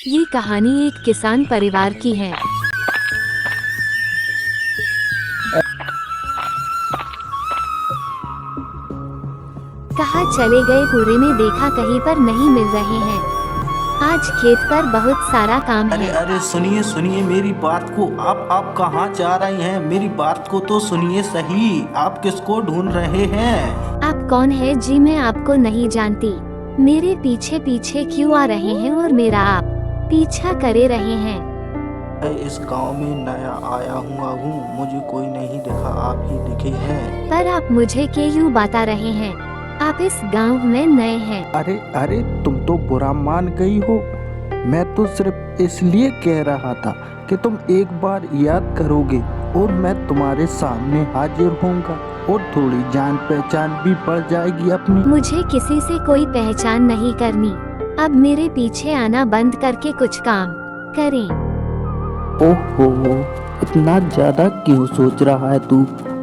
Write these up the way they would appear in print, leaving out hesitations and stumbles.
ये कहानी एक किसान परिवार की है। कहाँ चले गए पूरे में देखा कहीं पर नहीं मिल रहे हैं। आज खेत पर बहुत सारा काम अरे है। अरे सुनिए सुनिए मेरी बात को। आप कहाँ जा रही हैं? मेरी बात को तो सुनिए सही। आप किसको ढूंढ रहे हैं? आप कौन है जी? मैं आपको नहीं जानती। मेरे पीछे पीछे क्यों आ रहे हैं और मेरा आप पीछा करे रहे हैं? मैं इस गांव में नया आया हुआ हूँ, मुझे कोई नहीं देखा, आप ही दिखे हैं। पर आप मुझे क्यों बता रहे हैं? आप इस गांव में नए हैं। अरे अरे तुम तो बुरा मान गई हो। मैं तो सिर्फ इसलिए कह रहा था कि तुम एक बार याद करोगे और मैं तुम्हारे सामने हाजिर होऊंगा और थोड़ी जान पहचान भी बढ़ जाएगी अपनी। मुझे किसी से कोई पहचान नहीं करनी। अब मेरे पीछे आना बंद करके कुछ काम करें। ओहो, इतना ज्यादा क्यों सोच रहा है तू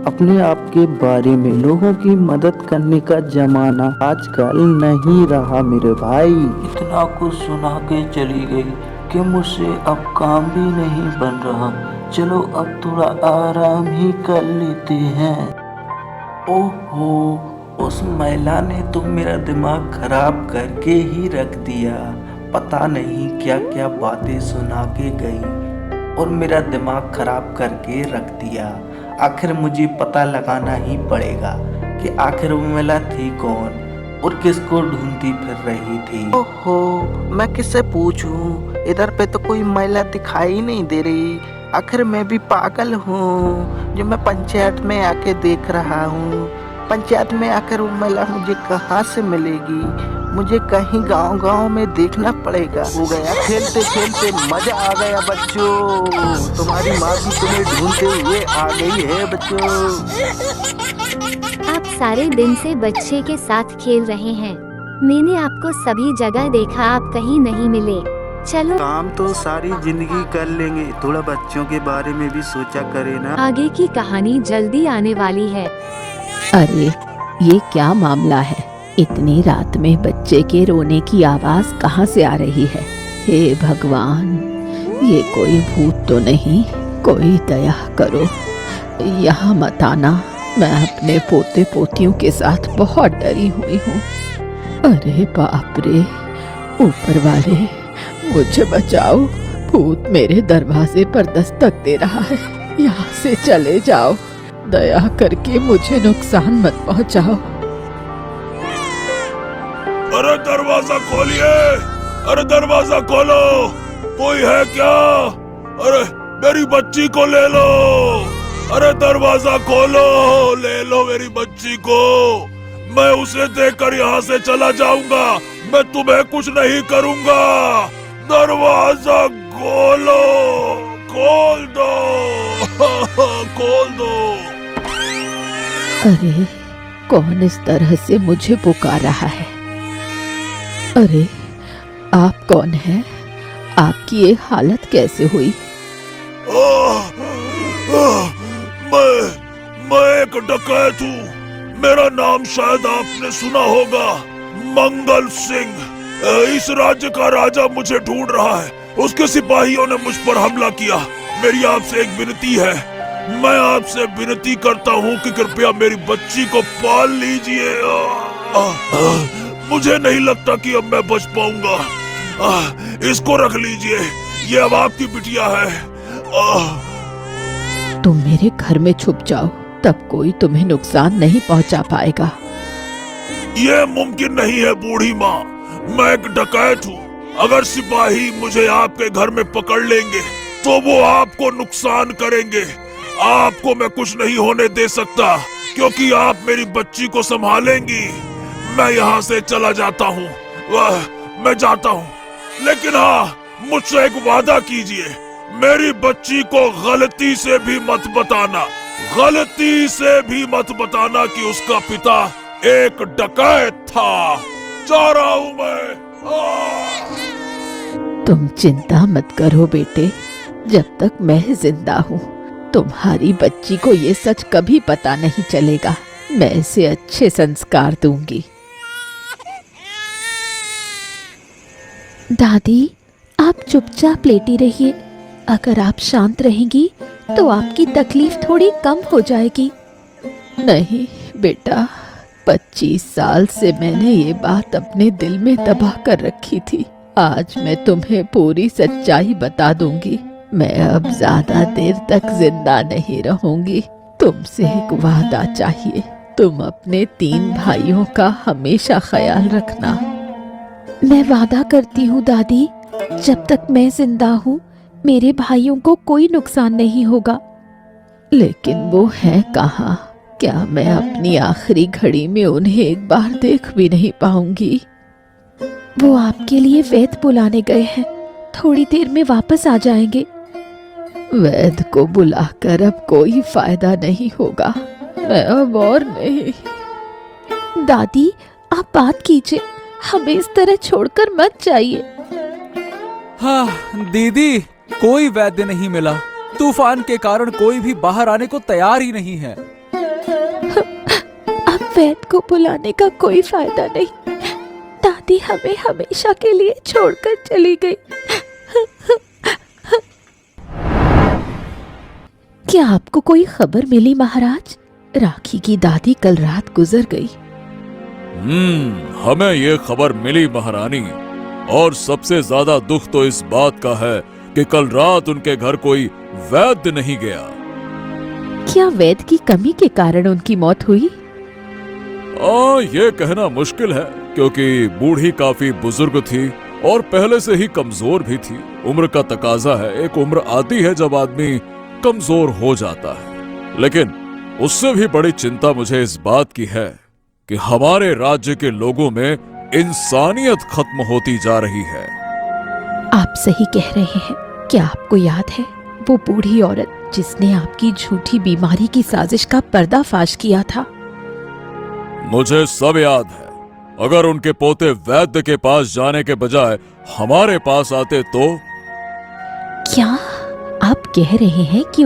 अपने आप के बारे में? लोगों की मदद करने का जमाना आजकल नहीं रहा मेरे भाई। इतना कुछ सुना के चली गई कि मुझसे अब काम भी नहीं बन रहा। चलो अब थोड़ा आराम ही कर लेते हैं। ओहो, उस महिला ने तो मेरा दिमाग खराब करके ही रख दिया। पता नहीं क्या क्या बातें सुना के गई और मेरा दिमाग खराब करके रख दिया। आखिर मुझे पता लगाना ही पड़ेगा कि आखिर वो महिला थी कौन और किसको ढूंढती फिर रही थी। ओहो, मैं किससे पूछूं? इधर पे तो कोई महिला दिखाई नहीं दे रही। आखिर मैं भी पागल हूँ जो मैं पंचायत में आके देख रहा हूँ। पंचायत में आकर वो महिला मुझे कहाँ से मिलेगी? मुझे कहीं गांव-गांव में देखना पड़ेगा। हो गया खेलते खेलते मजा आ गया बच्चों। तुम्हारी माँ भी तुम्हें ढूंढते हुए आ गई है बच्चों। आप सारे दिन से बच्चे के साथ खेल रहे हैं। मैंने आपको सभी जगह देखा, आप कहीं नहीं मिले। चलो काम तो सारी जिंदगी कर लेंगे, थोड़ा बच्चों के बारे में भी सोचा करे ना। आगे की कहानी जल्दी आने वाली है। अरे ये क्या मामला है? इतनी रात में बच्चे के रोने की आवाज कहाँ से आ रही है? हे भगवान, ये कोई भूत तो नहीं? कोई दया करो, यहाँ मत आना। मैं अपने पोते पोतियों के साथ बहुत डरी हुई हूँ। अरे बाप रे, ऊपर वाले मुझे बचाओ। भूत मेरे दरवाजे पर दस्तक दे रहा है। यहाँ से चले जाओ, दया करके मुझे नुकसान मत पहुंचाओ। अरे दरवाजा खोलिए! अरे दरवाजा खोलो! कोई है क्या? अरे मेरी बच्ची को ले लो! अरे दरवाजा खोलो! ले लो मेरी बच्ची को! मैं उसे देखकर यहाँ से चला जाऊंगा। मैं तुम्हें कुछ नहीं करूंगा। दरवाजा खोलो! खोल दो! खोल दो! अरे कौन इस तरह से मुझे पुकार रहा है? अरे आप कौन हैं? आपकी ये हालत कैसे हुई? मैं एक डकैत हूँ। मेरा नाम शायद आपने सुना होगा, मंगल सिंह। इस राज्य का राजा मुझे ढूंढ रहा है। उसके सिपाहियों ने मुझ पर हमला किया। मेरी आपसे एक विनती है। मैं आपसे विनती करता हूँ कि कृपया मेरी बच्ची को पाल लीजिए। मुझे नहीं लगता कि अब मैं बच पाऊंगा। इसको रख लीजिए, ये अब आपकी बिटिया है। तुम मेरे घर में छुप जाओ, तब कोई तुम्हें नुकसान नहीं पहुंचा पाएगा। ये मुमकिन नहीं है बूढ़ी माँ। मैं एक डकैत हूँ। अगर सिपाही मुझे आपके घर में पकड़ लेंगे तो वो आपको नुकसान करेंगे। आपको मैं कुछ नहीं होने दे सकता क्योंकि आप मेरी बच्ची को संभालेंगी। मैं यहाँ से चला जाता हूँ। मैं जाता हूँ, लेकिन हाँ, मुझसे एक वादा कीजिए। मेरी बच्ची को गलती से भी मत बताना, गलती से भी मत बताना कि उसका पिता एक डकैत था। जा रहा हूँ मैं। तुम चिंता मत करो बेटे, जब तक मैं जिंदा हूँ तुम्हारी बच्ची को ये सच कभी पता नहीं चलेगा। मैं इसे अच्छे संस्कार दूंगी। दादी, आप आप चुपचाप लेटी रहिए। अगर आप शांत रहेंगी तो आपकी तकलीफ थोड़ी कम हो जाएगी। नहीं बेटा, 25 साल से मैंने ये बात अपने दिल में दबा कर रखी थी। आज मैं तुम्हें पूरी सच्चाई बता दूंगी। मैं अब ज्यादा देर तक जिंदा नहीं रहूंगी। तुमसे एक वादा चाहिए, तुम अपने 3 भाइयों का हमेशा ख्याल रखना। मैं वादा करती हूँ दादी, जब तक मैं जिंदा हूँ मेरे भाइयों को कोई नुकसान नहीं होगा। लेकिन वो हैं कहाँ? क्या मैं अपनी आखिरी घड़ी में उन्हें एक बार देख भी नहीं पाऊंगी? वो आपके लिए वैद बुलाने गए हैं, थोड़ी देर में वापस आ जाएंगे। वैद को बुलाकर अब कोई फायदा नहीं होगा, मैं अब और नहीं। दादी आप बात कीजिए, हमें इस तरह छोड़कर मत जाइए। हाँ दीदी, कोई वैद्य नहीं मिला। तूफान के कारण कोई भी बाहर आने को तैयार ही नहीं है। अब वैद को बुलाने का कोई फायदा नहीं। दादी हमें हमेशा के लिए छोड़कर चली गई। क्या आपको कोई खबर मिली महाराज? राखी की दादी कल रात गुजर गई। हमें ये खबर मिली महारानी, और सबसे ज्यादा दुख तो इस बात का है कि कल रात उनके घर कोई वैद्य नहीं गया। क्या वैद्य की कमी के कारण उनकी मौत हुई? ये कहना मुश्किल है, क्योंकि बूढ़ी काफी बुजुर्ग थी और पहले से ही कमजोर भी थी। उम्र का तकाजा है, एक उम्र आती है जब आदमी कमजोर हो जाता है। लेकिन उससे भी बड़ी चिंता मुझे इस बात की है कि हमारे राज्य के लोगों में इंसानियत खत्म होती जा रही है। आप सही कह रहे हैं। क्या आपको याद है वो बूढ़ी औरत जिसने आपकी झूठी बीमारी की साजिश का पर्दाफाश किया था? मुझे सब याद है। अगर उनके पोते वैद्य के पास जाने के बजाय हमारे पास आते तो? क्या आप कह रहे हैं कि